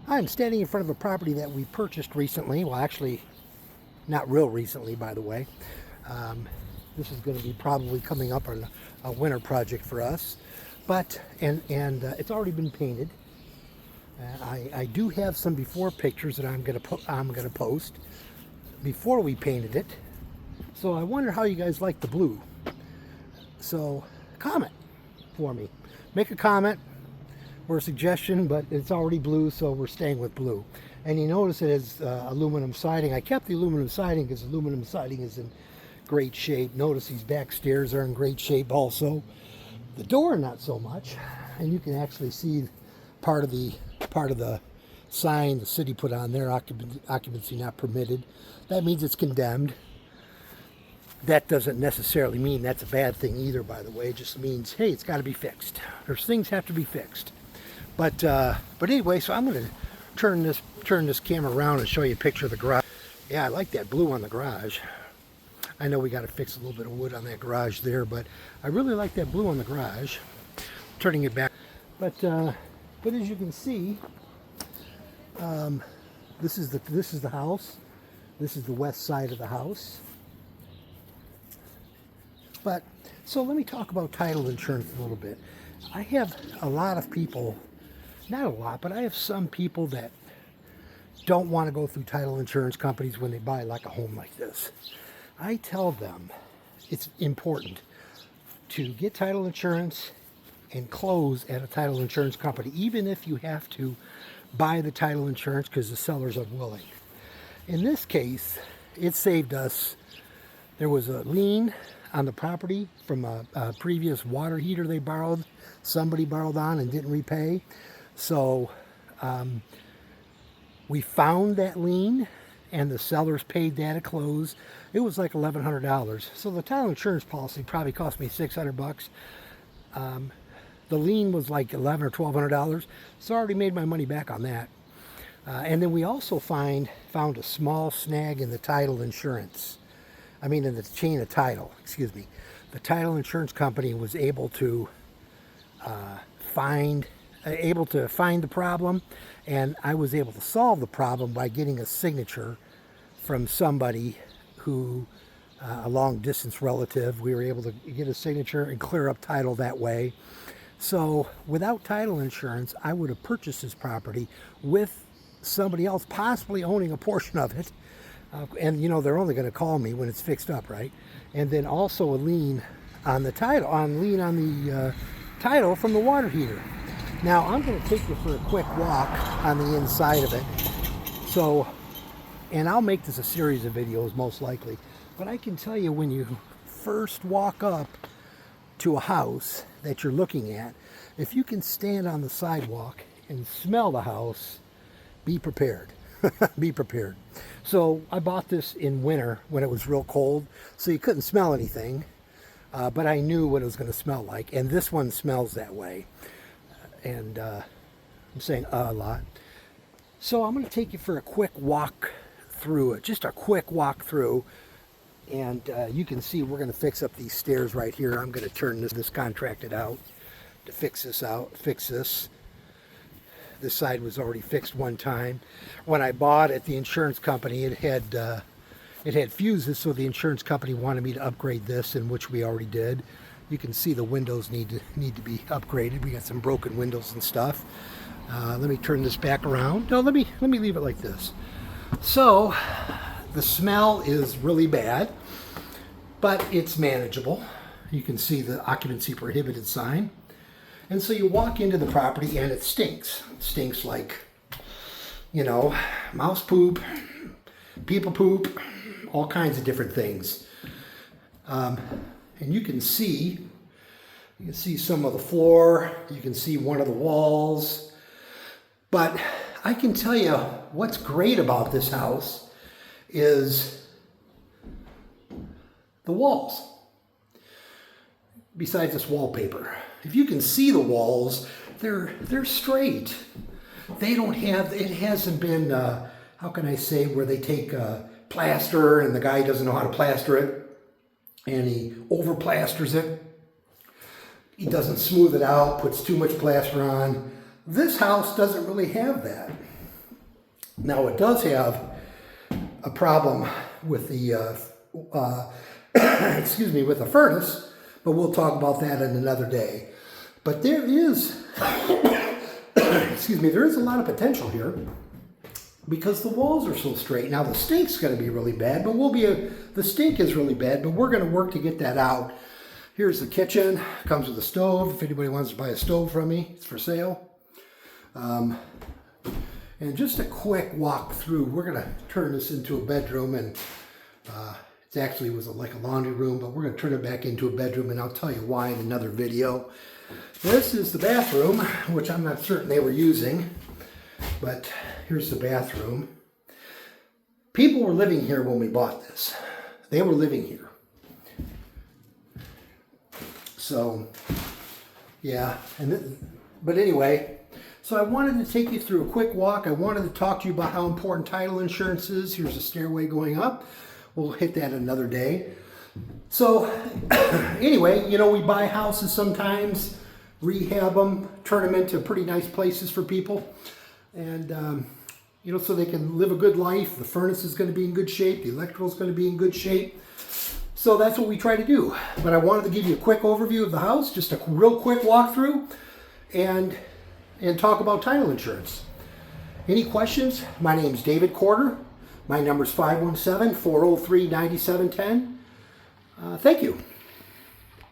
I'm standing in front of a property that we purchased recently. Well, actually, not real recently, by the way. This is going to be probably coming up on a winter project for us. But, it's already been painted. I do have some before pictures that I'm gonna post before we painted it. So I wonder how you guys like the blue. So comment for me. Make a comment or a suggestion, but it's already blue, so we're staying with blue. And you notice it has aluminum siding. I kept the aluminum siding because aluminum siding is in great shape. Notice these back stairs are in great shape also. The door, not so much. And you can actually see part of the sign the city put on there, occupancy not permitted. That means it's condemned. That doesn't necessarily mean that's a bad thing either, by the way. It just means, hey, it's got to be fixed. There's things have to be fixed. But anyway, so I'm going to turn this camera around and show you a picture of the garage. Yeah, I like that blue on the garage. I know we got to fix a little bit of wood on that garage there, but I really like that blue on the garage. Turning it back, but as you can see, this is the house. This is the west side of the house. But so let me talk about title insurance a little bit. I have a lot of people, not a lot, but I have some people that don't want to go through title insurance companies when they buy like a home like this. I tell them it's important to get title insurance and close at a title insurance company, even if you have to buy the title insurance because the seller's unwilling. In this case, it saved us. There was a lien on the property from a previous water heater they borrowed. Somebody borrowed on and didn't repay. So we found that lien and the sellers paid that at close. It was like $1,100. So the title insurance policy probably cost me $600. The lien was like $1,100 or $1,200. So I already made my money back on that. And then we also found a small snag in the title insurance. I mean, in the chain of title, excuse me. The title insurance company was able to find the problem, and I was able to solve the problem by getting a signature from somebody who, a long distance relative. We were able to get a signature and clear up title that way. So without title insurance, I would have purchased this property with somebody else possibly owning a portion of it. And you know, they're only going to call me when it's fixed up, right? And then also a lien on the title, title from the water heater. Now I'm going to take you for a quick walk on the inside of it. So, and I'll make this a series of videos most likely, but I can tell you, when you first walk up to a house that you're looking at, if you can stand on the sidewalk and smell the house, be prepared. Be prepared. So I bought this in winter when it was real cold, so you couldn't smell anything, but I knew what it was going to smell like, and this one smells that way. And I'm saying a lot. So I'm going to take you for a quick walk through it, just a quick walk through, and you can see we're going to fix up these stairs right here. I'm going to turn this contracted out to fix this. This side was already fixed one time. When I bought it, the insurance company, it had fuses, so the insurance company wanted me to upgrade this, and which we already did. You can see the windows need to be upgraded. We got some broken windows and stuff. Let me turn this back around. No, let me leave it like this. So the smell is really bad, but it's manageable. You can see the occupancy prohibited sign. And so you walk into the property and it stinks. It stinks like, you know, mouse poop, people poop, all kinds of different things. And you can see some of the floor, you can see one of the walls. But I can tell you what's great about this house is the walls. Besides this wallpaper, if you can see the walls, they're straight. They don't have, it hasn't been, how can I say, where they take plaster and the guy doesn't know how to plaster it and he over plasters it. He doesn't smooth it out, puts too much plaster on. This house doesn't really have that. Now it does have a problem with the, excuse me, with the furnace, but we'll talk about that in another day. But there is, excuse me, there is a lot of potential here because the walls are so straight. Now the stink's going to be really bad, but the stink is really bad, but we're going to work to get that out. Here's the kitchen, comes with a stove. If anybody wants to buy a stove from me, it's for sale. And just a quick walk through, we're going to turn this into a bedroom, and it actually was like a laundry room, but we're going to turn it back into a bedroom, and I'll tell you why in another video. This is the bathroom, which I'm not certain they were using, but here's the bathroom. People were living here when we bought this. They were living here. So, yeah, but anyway, so I wanted to take you through a quick walk. I wanted to talk to you about how important title insurance is. Here's a stairway going up. We'll hit that another day. So anyway, you know, we buy houses sometimes, rehab them, turn them into pretty nice places for people. And, you know, so they can live a good life. The furnace is going to be in good shape. The electrical is going to be in good shape. So that's what we try to do. But I wanted to give you a quick overview of the house, just a real quick walkthrough, and talk about title insurance. Any questions? My name is David Corder. My number is 517-403-9710. Thank you.